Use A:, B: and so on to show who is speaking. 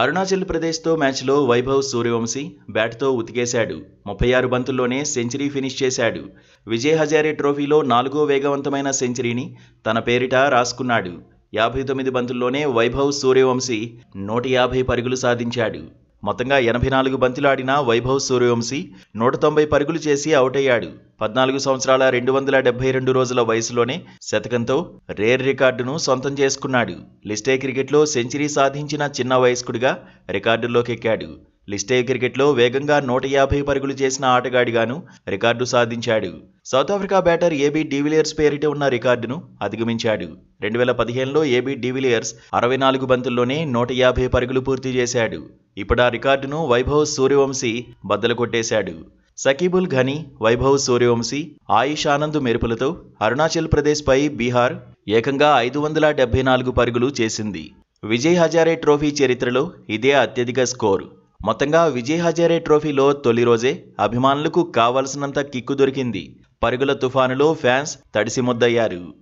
A: అరుణాచల్ ప్రదేశ్తో మ్యాచ్లో Vaibhav Suryavanshi బ్యాట్తో ఉతికేశాడు. 36 బంతుల్లోనే century finish చేశాడు. విజయ్ హజారే ట్రోఫీలో 4వ వేగవంతమైన సెంచరీని తన పేరిట రాసుకున్నాడు. 59 బంతుల్లోనే వైభవ్ సూర్యవంశీ 150 పరుగులు సాధించాడు. మొత్తంగా 84 బంతులాడిన వైభవ్ సూర్యవంశీ 190 పరుగులు చేసి అవుటయ్యాడు. 14 సంవత్సరాల 272 రోజుల వయసులోనే శతకంతో రేర్ రికార్డును సొంతం చేసుకున్నాడు. లిస్టే క్రికెట్లో సెంచరీ సాధించిన చిన్న వయస్కుడిగా రికార్డుల్లోకెక్కాడు. లిస్టే క్రికెట్లో వేగంగా 150 పరుగులు చేసిన ఆటగాడిగాను రికార్డు సాధించాడు. South Africa batter AB de Villiers పేరిట ఉన్న రికార్డును అధిగమించాడు. 2015లో ఏబీ డివిలియర్స్ 64 బంతుల్లోనే 150 పరుగులు పూర్తి చేశాడు. ఇప్పుడు ఆ రికార్డును వైభవ్ సూర్యవంశీ బద్దలు కొట్టేశాడు. సకీబుల్ ఘనీ, వైభవ్ సూర్యవంశీ, ఆయుష్ ఆనంద్ మెరుపులతో అరుణాచల్ ప్రదేశ్పై బీహార్ ఏకంగా 574 పరుగులు చేసింది. విజయ్ హజారే ట్రోఫీ చరిత్రలో ఇదే అత్యధిక స్కోరు. మొత్తంగా విజయ్ హజారే ట్రోఫీలో తొలి రోజే అభిమానులకు కావలసినంత కిక్కు దొరికింది. పరుగుల తుఫానులో ఫ్యాన్స్ తడిసి ముద్దయ్యారు.